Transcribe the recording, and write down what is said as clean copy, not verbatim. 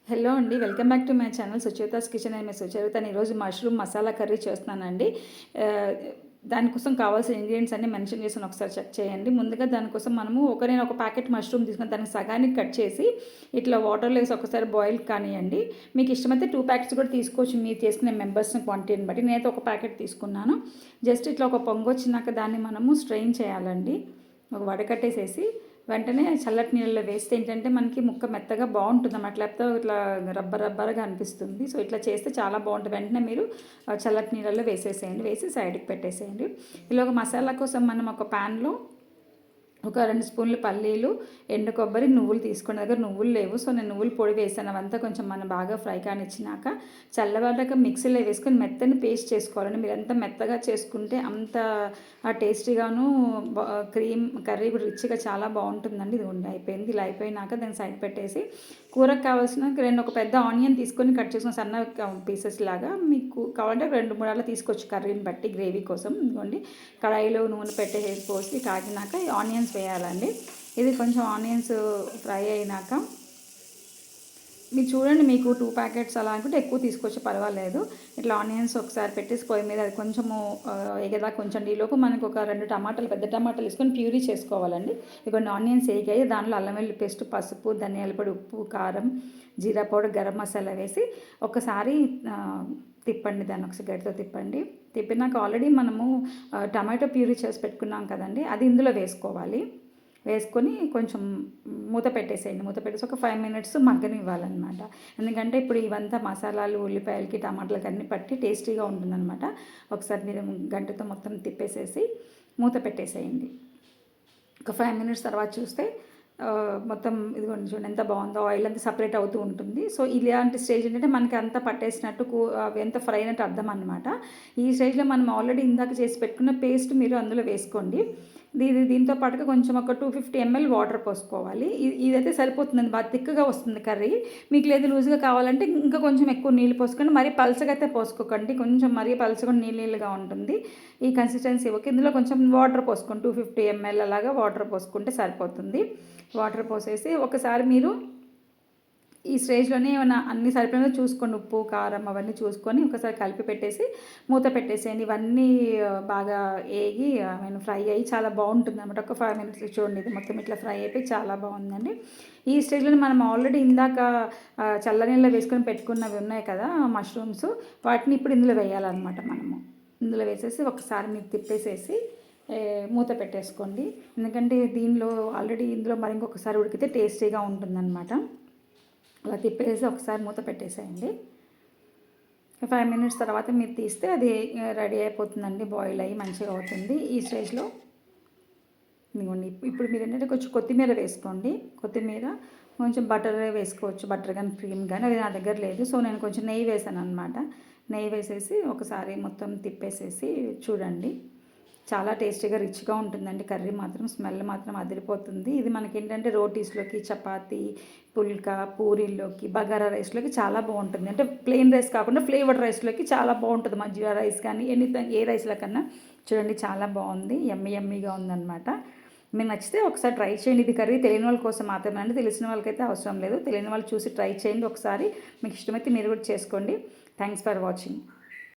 Hello అండి, welcome back to my channel Sucheta's kitchen and మీ సుచరితని. ఈరోజు మష్రూమ్ మసాలా కర్రీ చేస్తున్నానండి. దానికోసం కావాల్సిన ఇంగ్రీడియంట్స్ అన్ని మెన్షన్ చేసాను, ఒకసారి చెక్ చేయండి. ముందుగా దానికోసం నేను ఒక ప్యాకెట్ మష్రూమ్ తీసుకుని దాన్ని సగానికి కట్ చేసి ఇట్లా వాటర్లో వేసి ఒకసారి బాయిల్ కానివ్వండి. మీకు ఇష్టమైతే 2 ప్యాకెట్స్ కూడా తీసుకోవచ్చు, మీరు చేసుకునే మెంబర్స్ని క్వాంటిటీని బట్టి. నేనైతే ఒక ప్యాకెట్ తీసుకున్నాను. జస్ట్ ఇట్లా ఒక పొంగు వచ్చినాక దాన్ని మనము స్ట్రెయిన్ చేయాలండి. ఒక వడకట్టేసేసి వెంటనే చల్లటి నీళ్ళలో వేస్తే ఏంటంటే మనకి ముక్క మెత్తగా బాగుంటుంది అన్నమాట. లేకపోతే ఇట్లా రబ్బర్గా అనిపిస్తుంది. సో ఇట్లా చేస్తే చాలా బాగుంటుంది. వెంటనే మీరు చల్లటి నీళ్ళలో వేసేసేయండి, వేసి సైడ్కి పెట్టేసేయండి. ఇలా ఒక మసాలా కోసం మనం ఒక ప్యాన్లో ఒక 2 స్పూన్లు పల్లీలు, ఎండు కొబ్బరి, నువ్వులు తీసుకున్న దగ్గర నువ్వులు లేవు, సో నేను నువ్వుల పొడి వేసాను. అవంతా కొంచెం మనం బాగా ఫ్రై కానిచ్చినాక చల్లబడ్డాక మిక్సీలో వేసుకొని మెత్తని పేస్ట్ చేసుకోవాలండి. మీరు ఎంత మెత్తగా చేసుకుంటే అంత టేస్టీగాను కర్రీ కూడా రిచ్గా చాలా బాగుంటుందండి. ఇది అయిపోయింది. ఇలా అయిపోయినాక దాన్ని సైడ్ పెట్టేసి కూరకు కావాల్సిన ఒక పెద్ద ఆనియన్ తీసుకొని కట్ చేసుకుని సన్న పీసెస్ లాగా, మీకు కావాలంటే 2-3 అలా తీసుకోవచ్చు కర్రీని బట్టి, గ్రేవీ కోసం. ఇదిగోండి, కడాయిలో నూనె పెట్టేసి పోసి కాగినాక ఆనియన్స్ వేయాలండి. ఇది కొంచెం ఆనియన్స్ ఫ్రై అయినాక మీరు చూడండి, మీకు 2 ప్యాకెట్స్ అలా అనుకుంటే ఎక్కువ తీసుకోవచ్చు, పర్వాలేదు. ఇట్లా ఆనియన్స్ ఒకసారి పెట్టేసి పొయ్యి మీద అది కొంచెము ఎగదా కొంచెం ఈలోపు మనకు ఒక 2 టమాటాలు, పెద్ద టమాటాలు తీసుకొని ప్యూరీ చేసుకోవాలండి. ఇవన్నీ ఆనియన్స్ వేగాయి, దాంట్లో అల్లం వెల్లుల్లి పేస్ట్, పసుపు, ధనియాల పొడి, ఉప్పు, కారం, జీరా పౌడర్, గరం మసాలా వేసి ఒకసారి తిప్పండి. దాన్ని ఒకసారి గరిటతో తిప్పండి. తిప్పినాక ఆల్రెడీ మనము టమాటో ప్యూరీ చేసి పెట్టుకున్నాం కదండి, అది ఇందులో వేసుకోవాలి. వేసుకొని కొంచెం మూత పెట్టేసేయండి. మూత పెట్టేసి ఒక 5 మినిట్స్ మగ్గనివ్వాలన్నమాట. ఎందుకంటే ఇప్పుడు ఇవంతా మసాలాలు ఉల్లిపాయలకి టమాటాలకి అన్నీ పట్టి టేస్టీగా ఉంటుందన్నమాట. ఒకసారి మీరు గంటతో మొత్తం తిప్పేసేసి మూత పెట్టేసేయండి. ఒక 5 మినిట్స్ తర్వాత చూస్తే మొత్తం ఇదిగోండి, చూడండి ఎంత బాగుందో, ఆయిల్ అంతా సపరేట్ అవుతూ ఉంటుంది. సో ఇలాంటి స్టేజ్ ఏంటంటే మనకి అంతా పట్టేసినట్టు అవి ఎంత ఫ్రై అయినట్టు అర్థం అనమాట. ఈ స్టేజ్లో మనం ఆల్రెడీ ఇందాక చేసి పెట్టుకున్న పేస్ట్ మీరు అందులో వేసుకోండి. దీంతో పాటుగా కొంచెం ఒక 250 ml వాటర్ పోసుకోవాలి. ఇదైతే సరిపోతుందండి, బాగా థిక్గా వస్తుంది కర్రీ. మీకు లేదు లూజ్గా కావాలంటే ఇంకా కొంచెం ఎక్కువ నీళ్ళు పోసుకోండి. మరీ పలచగా అయితే పోసుకోకండి, కొంచెం మరీ పలచగా నీళ్ళగా ఉంటుంది ఈ కన్సిస్టెన్సీ. ఓకే, ఇందులో కొంచెం వాటర్ పోసుకోండి, 250 ml అలాగా వాటర్ పోసుకుంటే సరిపోతుంది. వాటర్ పోసేసి ఒకసారి మీరు ఈ స్టేజ్లోనే ఏమైనా అన్ని సరిపోయినా చూసుకోండి, ఉప్పు, కారం అవన్నీ చూసుకొని ఒకసారి కలిపి పెట్టేసి మూత పెట్టేసేయండి. ఇవన్నీ బాగా ఏగి ఫ్రై అయ్యి చాలా బాగుంటుంది అనమాట. ఒక 5 మినిట్స్ చూడండి, ఇది మొత్తం ఇట్లా ఫ్రై అయిపోయి చాలా బాగుందండి. ఈ స్టేజ్లో మనం ఆల్రెడీ ఇందాక చల్లనీళ్ళలో వేసుకొని పెట్టుకున్నవి ఉన్నాయి కదా మష్రూమ్స్, వాటిని ఇప్పుడు ఇందులో వేయాలన్నమాట. మనము ఇందులో వేసేసి ఒకసారి మీరు తిప్పేసేసి మూత పెట్టేసుకోండి. ఎందుకంటే దీనిలో ఆల్రెడీ ఇందులో మరి ఇంకొకసారి ఉడికితే టేస్టీగా ఉంటుందన్నమాట. అలా తిప్పేసి ఒకసారి మూత పెట్టేసేయండి. 5 మినిట్స్ తర్వాత మీరు తీస్తే అది రెడీ అయిపోతుందండి, బాయిల్ అయ్యి మంచిగా అవుతుంది. ఈ స్టేజ్లో ఇదిగోండి, ఇప్పుడు మీరు ఏంటంటే కొంచెం కొత్తిమీర వేసుకోండి. కొత్తిమీర కొంచెం బటర్ వేసుకోవచ్చు, బటర్ కానీ క్రీమ్ కానీ, అది నా దగ్గర లేదు. సో నేను కొంచెం నెయ్యి వేసాను అనమాట. నెయ్యి వేసేసి ఒకసారి మొత్తం తిప్పేసేసి చూడండి, చాలా టేస్టీగా రిచ్గా ఉంటుందండి కర్రీ. మాత్రం స్మెల్ మాత్రం అదిరిపోతుంది. ఇది మనకి ఏంటంటే రోటీస్లోకి, చపాతీ, పుల్కా, పూరీల్లోకి, బగారా రైస్లోకి చాలా బాగుంటుంది. అంటే ప్లెయిన్ రైస్ కాకుండా ఫ్లేవర్డ్ రైస్లోకి చాలా బాగుంటుంది. మజ్జిగ రైస్ కానీ ఏ రైస్లో కన్నా చూడండి చాలా బాగుంది, యమ్మీగా ఉందన్నమాట. మీకు నచ్చితే ఒకసారి ట్రై చేయండి. ఇది కర్రీ తెలియని వాళ్ళ కోసం మాత్రమే అండి, తెలిసిన వాళ్ళకైతే అవసరం లేదు. తెలియని వాళ్ళు చూసి ట్రై చేయండి ఒకసారి. మీకు ఇష్టమైతే మీరు కూడా చేసుకోండి. Thanks for watching.